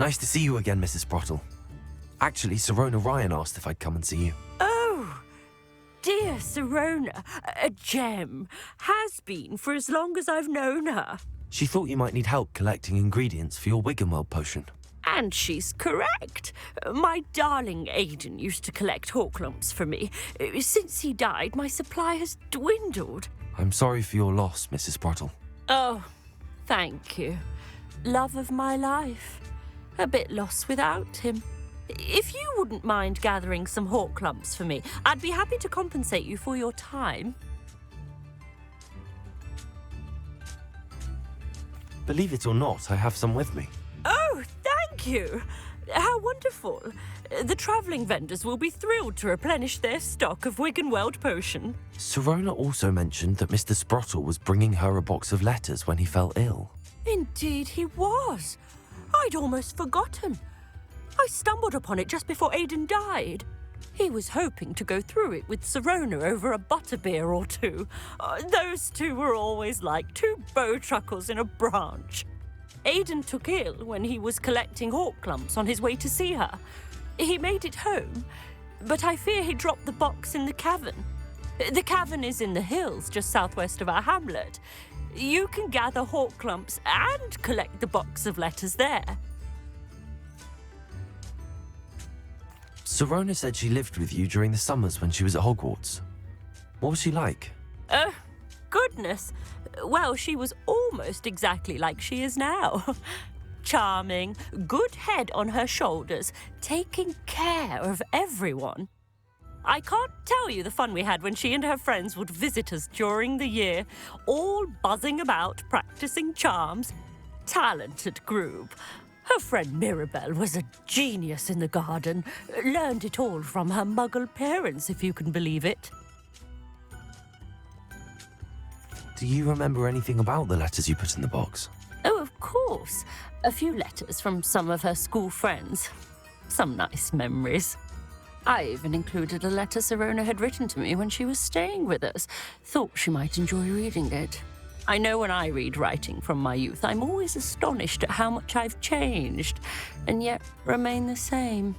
Nice to see you again, Mrs. Sprottle. Actually, Sirona Ryan asked if I'd come and see you. Oh, dear Sirona, a gem. Has been for as long as I've known her. She thought you might need help collecting ingredients for your Wiggenweld potion. And she's correct. My darling Aidan used to collect Horklumps for me. Since he died, my supply has dwindled. I'm sorry for your loss, Mrs. Sprottle. Oh, thank you. Love of my life. A bit lost without him. If you wouldn't mind gathering some Horklumps for me, I'd be happy to compensate you for your time. Believe it or not, I have some with me. Oh, thank you. How wonderful. The travelling vendors will be thrilled to replenish their stock of Wiggenweld potion. Sirona also mentioned that Mr. Sprottle was bringing her a box of letters when he fell ill. Indeed he was. I'd almost forgotten. I stumbled upon it just before Aidan died. He was hoping to go through it with Sirona over a butterbeer or two. Those two were always like two bowtruckles in a branch. Aidan took ill when he was collecting Horklumps on his way to see her. He made it home, but I fear he dropped the box in the cavern. The cavern is in the hills just southwest of our hamlet. You can gather Horklumps and collect the box of letters there. Sirona said she lived with you during the summers when she was at Hogwarts. What was she like? Goodness. Well, she was almost exactly like she is now. Charming, good head on her shoulders, taking care of everyone. I can't tell you the fun we had when she and her friends would visit us during the year, all buzzing about, practicing charms. Talented group. Her friend Mirabelle was a genius in the garden. Learned it all from her muggle parents, if you can believe it. Do you remember anything about the letters you put in the box? Oh, of course. A few letters from some of her school friends. Some nice memories. I even included a letter Sirona had written to me when she was staying with us. Thought she might enjoy reading it. I know when I read writing from my youth, I'm always astonished at how much I've changed, and yet remain the same.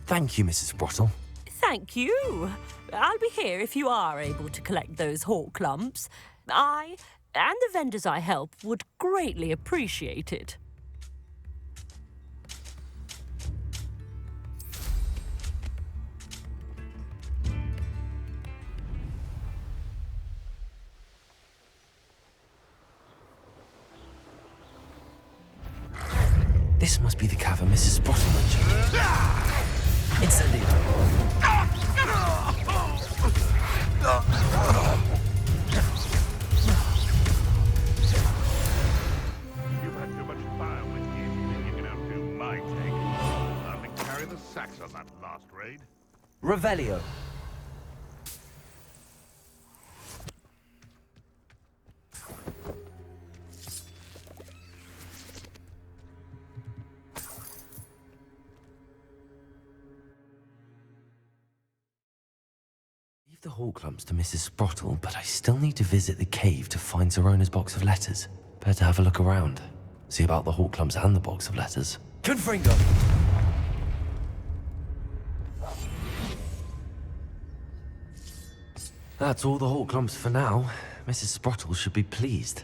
Thank you, Mrs. Sprottle. Thank you. I'll be here if you are able to collect those Horklumps. I and the vendors I help would greatly appreciate it. This must be the cavern Mrs. Sprottle mentioned. Incendio. You've had too much fire with you. You can outdo my take. I'll carry the sacks on that last raid. Revelio. Leave the Horklumps to Mrs. Sprottle, but I still need to visit the cave to find Sirona's box of letters. Better have a look around. See about the Horklumps and the box of letters. Confringo! That's all the Horklumps for now. Mrs. Sprottle should be pleased.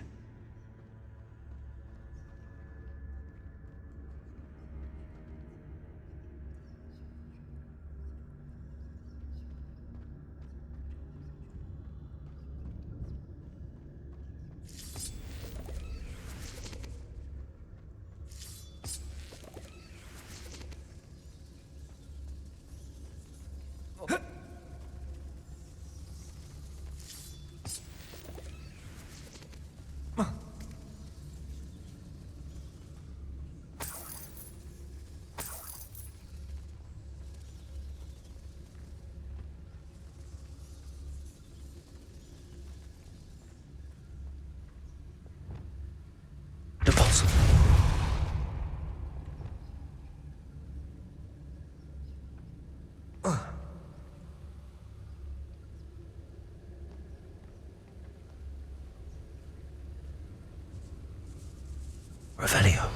Revelio.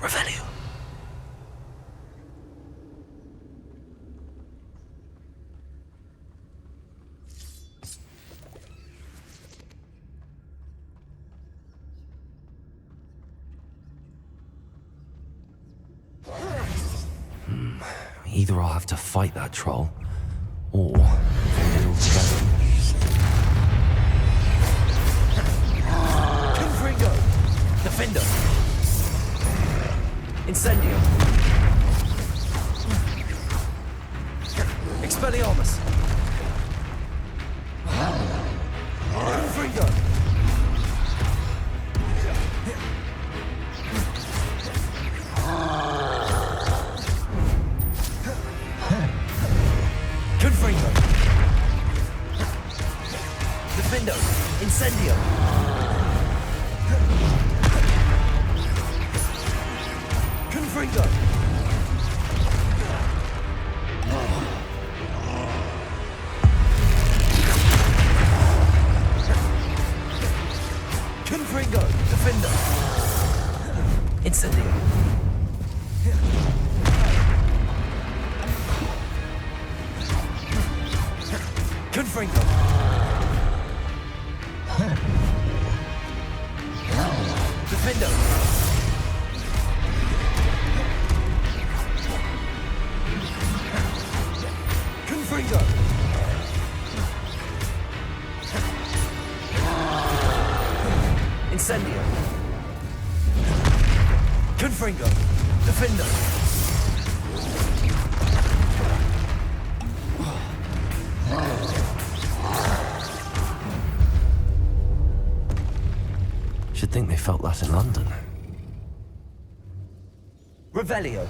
Revelio. Either I'll have to fight that troll, or avoid it altogether. Confringo! Defender! Incendio! Expelliarmus! Confringo! Confringo! Defendo! Incendio! Confringo! Confringo! Defender! Incendio! Confringo! Defendo! Confringo! Incendio! Confringo! Defendo! Should think they felt that in London. Revelio!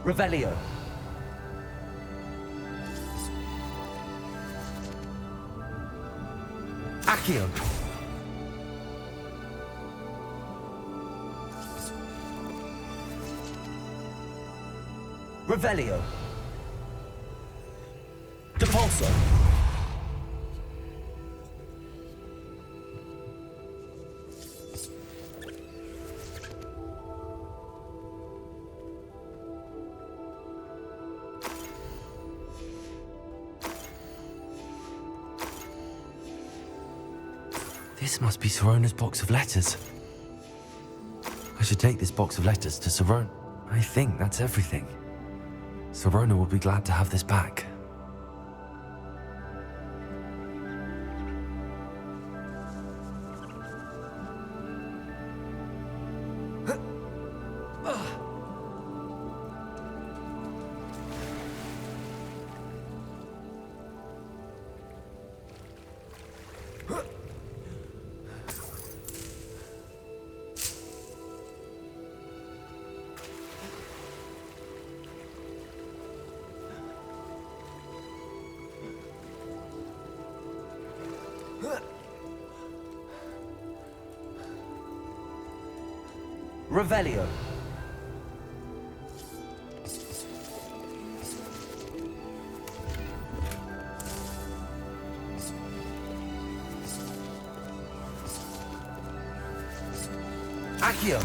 Revelio! Accio! Revelio! Depulso! This must be Sirona's box of letters. I should take this box of letters to Sirona. I think that's everything. Sirona will be glad to have this back. Revelio. Accio.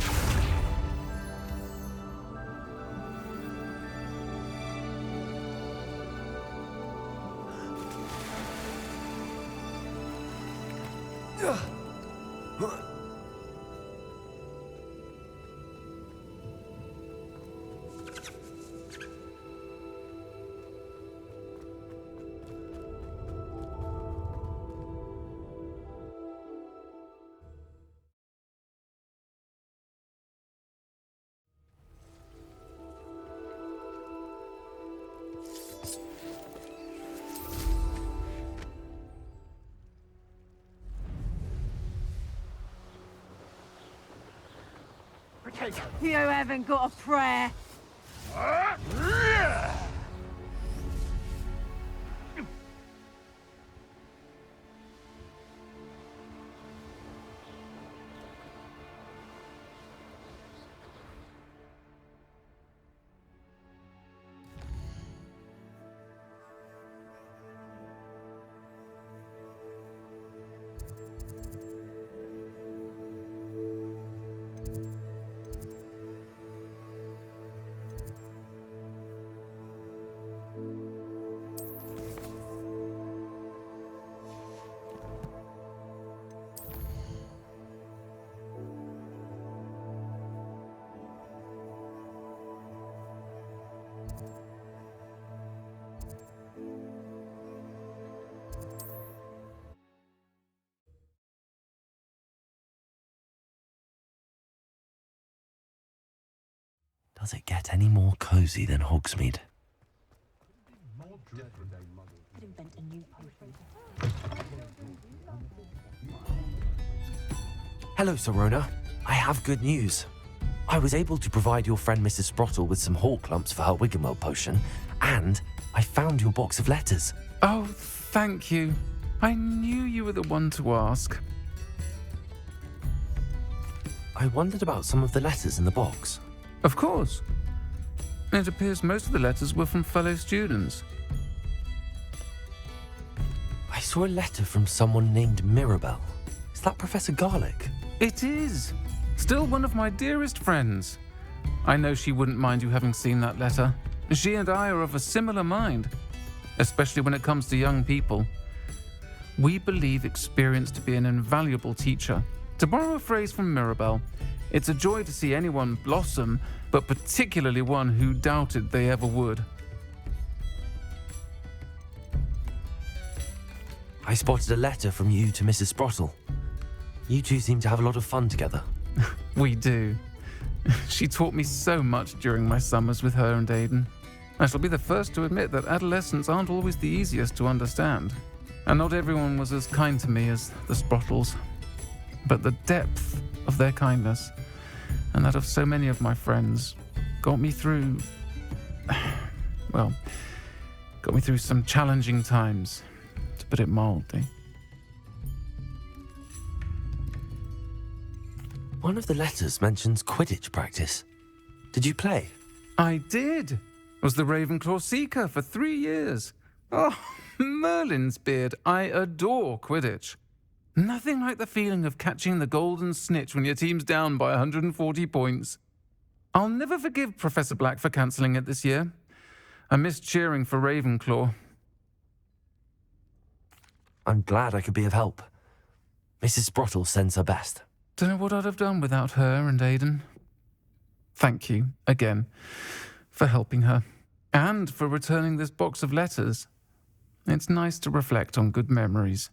You haven't got a prayer. Does it get any more cozy than Hogsmeade? Hello, Sirona. I have good news. I was able to provide your friend Mrs. Sprottle with some hawk lumps for her Wiggenweld potion, and I found your box of letters. Oh, thank you. I knew you were the one to ask. I wondered about some of the letters in the box. Of course. It appears most of the letters were from fellow students. I saw a letter from someone named Mirabelle. Is that Professor Garlick? It is. Still one of my dearest friends. I know she wouldn't mind you having seen that letter. She and I are of a similar mind, especially when it comes to young people. We believe experience to be an invaluable teacher. To borrow a phrase from Mirabelle, it's a joy to see anyone blossom, but particularly one who doubted they ever would. I spotted a letter from you to Mrs. Sprottle. You two seem to have a lot of fun together. We do. She taught me so much during my summers with her and Aidan. I shall be the first to admit that adolescents aren't always the easiest to understand, and not everyone was as kind to me as the Sprottles. But the depth of their kindness, and that of so many of my friends, got me through some challenging times, to put it mildly. One of the letters mentions Quidditch practice. Did you play? I did. Was the Ravenclaw Seeker for 3 years. Oh, Merlin's beard, I adore Quidditch. Nothing like the feeling of catching the golden snitch when your team's down by 140 points. I'll never forgive Professor Black for cancelling it this year. I missed cheering for Ravenclaw. I'm glad I could be of help. Mrs. Sprottle sends her best. Don't know what I'd have done without her and Aidan. Thank you, again, for helping her, and for returning this box of letters. It's nice to reflect on good memories.